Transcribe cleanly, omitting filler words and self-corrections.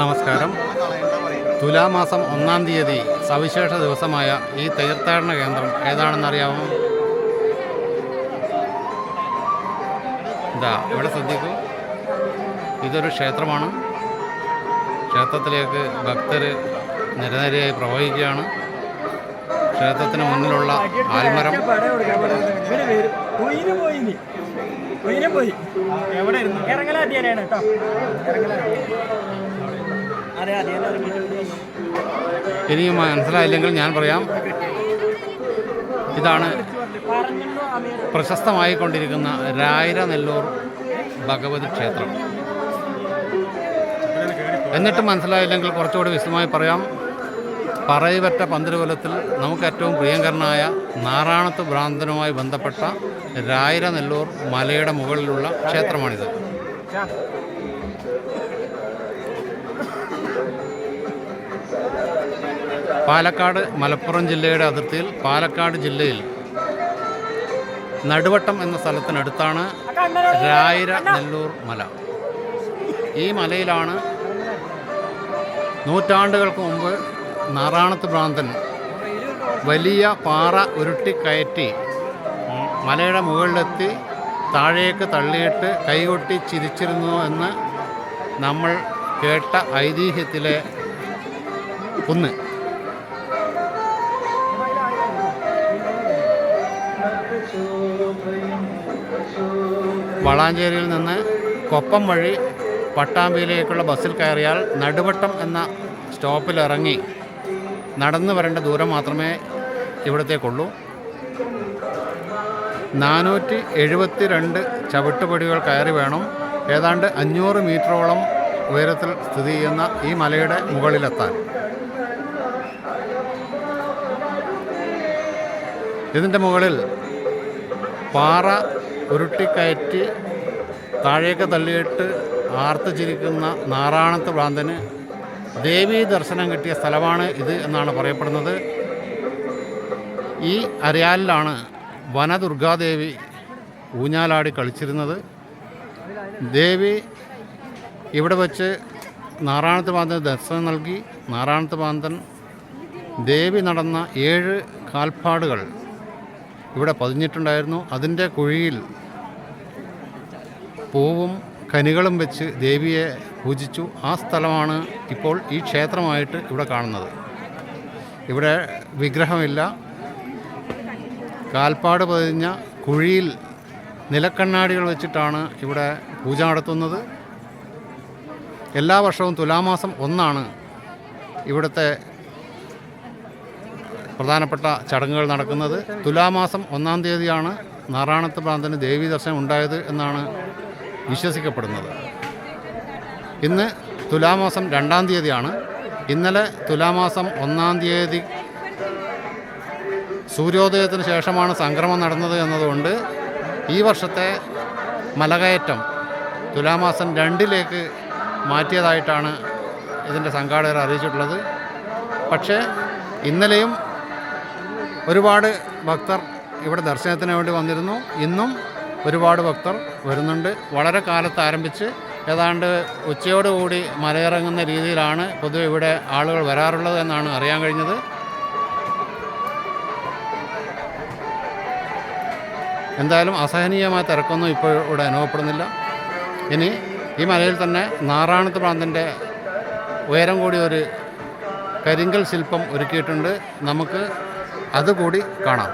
നമസ്കാരം. തുലാമാസം 1-ാം തീയതി സവിശേഷ ദിവസമായ ഈ തീർത്ഥാടന കേന്ദ്രം ഏതാണെന്നറിയാമോ? ഇവിടെ ശ്രദ്ധിക്കൂ, ഇതൊരു ക്ഷേത്രമാണ്. ക്ഷേത്രത്തിലേക്ക് ഭക്തർ നിരനിരയായി പ്രവഹിക്കുകയാണ്. ക്ഷേത്രത്തിന് മുന്നിലുള്ള ആൽമരം ഇനിയും മനസ്സിലായില്ലെങ്കിൽ ഞാൻ പറയാം. ഇതാണ് പ്രശസ്തമായിക്കൊണ്ടിരിക്കുന്ന രായിരനെല്ലൂർ ഭഗവതി ക്ഷേത്രം. എന്നിട്ടും മനസ്സിലായില്ലെങ്കിൽ കുറച്ചുകൂടി വിശദമായി പറയാം. പറയിപറ്റ പന്തിരുകുലത്തിൽ നമുക്ക് ഏറ്റവും പ്രിയങ്കരനായ നാറാണത്ത് ഭ്രാന്തനുമായി ബന്ധപ്പെട്ട രായിരനെല്ലൂർ മലയുടെ മുകളിലുള്ള ക്ഷേത്രമാണിത്. പാലക്കാട് മലപ്പുറം ജില്ലയുടെ അതിർത്തിയിൽ പാലക്കാട് ജില്ലയിൽ നടുവട്ടം എന്ന സ്ഥലത്തിനടുത്താണ് രായിരനെല്ലൂർ മല. ഈ മലയിലാണ് നൂറ്റാണ്ടുകൾക്ക് മുമ്പ് നാറാണത്ത് ഭ്രാന്തൻ വലിയ പാറ ഉരുട്ടിക്കയറ്റി മലയുടെ മുകളിലെത്തി താഴേക്ക് തള്ളിയിട്ട് കൈകൊട്ടി ചിരിച്ചിരുന്നു എന്ന് നമ്മൾ കേട്ട ഐതിഹ്യത്തിലെ കുന്ന്. വളാഞ്ചേരിയിൽ നിന്ന് കൊപ്പം വഴി പട്ടാമ്പിയിലേക്കുള്ള ബസ്സിൽ കയറിയാൽ നടുവട്ടം എന്ന സ്റ്റോപ്പിലിറങ്ങി നടന്നു വരേണ്ട ദൂരം മാത്രമേ ഇവിടത്തേക്കുള്ളൂ. 472 ചവിട്ടുപടികൾ കയറി വേണം ഏതാണ്ട് 500 മീറ്ററോളം ഉയരത്തിൽ സ്ഥിതി ചെയ്യുന്ന ഈ മലയുടെ മുകളിലെത്താൻ. ഇതിൻ്റെ മുകളിൽ പാറ ഉരുട്ടിക്കയറ്റി താഴേക്ക് തള്ളിയിട്ട് ആർത്ത് ചിരിക്കുന്ന നാറാണത്ത് ഭ്രാന്തന് ദേവീ ദർശനം കിട്ടിയ സ്ഥലമാണ് ഇത് എന്നാണ് പറയപ്പെടുന്നത്. ഈ അരയാലിലാണ് വനദുർഗാദേവി ഊഞ്ഞാലാടി കളിച്ചിരുന്നത്. ദേവി ഇവിടെ വച്ച് നാറാണത്ത് ഭ്രാന്തന് ദർശനം നൽകി. നാറാണത്ത് ഭ്രാന്തൻ ദേവി നടന്ന 7 കാൽപ്പാടുകൾ ഇവിടെ പതിഞ്ഞിട്ടുണ്ടായിരുന്നു. അതിൻ്റെ കുഴിയിൽ പൂവും കനികളും വെച്ച് ദേവിയെ പൂജിച്ചു. ആ സ്ഥലമാണ് ഇപ്പോൾ ഈ ക്ഷേത്രമായിട്ട് ഇവിടെ കാണുന്നത്. ഇവിടെ വിഗ്രഹമില്ല. കാൽപ്പാട് പതിഞ്ഞ കുഴിയിൽ നിലക്കണ്ണാടികൾ വെച്ചിട്ടാണ് ഇവിടെ പൂജ നടത്തുന്നത്. എല്ലാ വർഷവും തുലാമാസം 1 ഇവിടുത്തെ പ്രധാനപ്പെട്ട ചടങ്ങുകൾ നടക്കുന്നത്. തുലാമാസം 1-ാം തീയതിയാണ് നാറാണത്ത് ഭ്രാന്തന് ദേവീ ദർശനം ഉണ്ടായത് എന്നാണ് വിശ്വസിക്കപ്പെടുന്നത്. ഇന്ന് തുലാമാസം 2-ാം തീയതിയാണ്. ഇന്നലെ തുലാമാസം 1-ാം തീയതി സൂര്യോദയത്തിന് ശേഷമാണ് സംക്രമം നടന്നത് എന്നതുകൊണ്ട് ഈ വർഷത്തെ മലകയറ്റം തുലാമാസം 2-ലേക്ക് മാറ്റിയതായിട്ടാണ് ഇതിൻ്റെ സംഘാടകർ അറിയിച്ചിട്ടുള്ളത്. പക്ഷേ ഇന്നലെയും ഒരുപാട് ഭക്തർ ഇവിടെ ദർശനത്തിന് വേണ്ടി വന്നിരുന്നു. ഇന്നും ഒരുപാട് ഭക്തർ വരുന്നുണ്ട്. വളരെ കാലത്ത് ആരംഭിച്ച് ഏതാണ്ട് ഉച്ചയോടുകൂടി മലയിറങ്ങുന്ന രീതിയിലാണ് പൊതുവെ ഇവിടെ ആളുകൾ വരാറുള്ളത് എന്നാണ് അറിയാൻ കഴിഞ്ഞത്. എന്തായാലും അസഹനീയമായ തിരക്കൊന്നും ഇപ്പോൾ ഇവിടെ അനുഭവപ്പെടുന്നില്ല. ഇനി ഈ മലയിൽ തന്നെ നാറാണത്ത് ഭ്രാന്തൻ്റെ ഉയരം കൂടി ഒരു കരിങ്കൽ ശില്പം ഒരുക്കിയിട്ടുണ്ട്. നമുക്ക് അതുകൂടി കാണാം.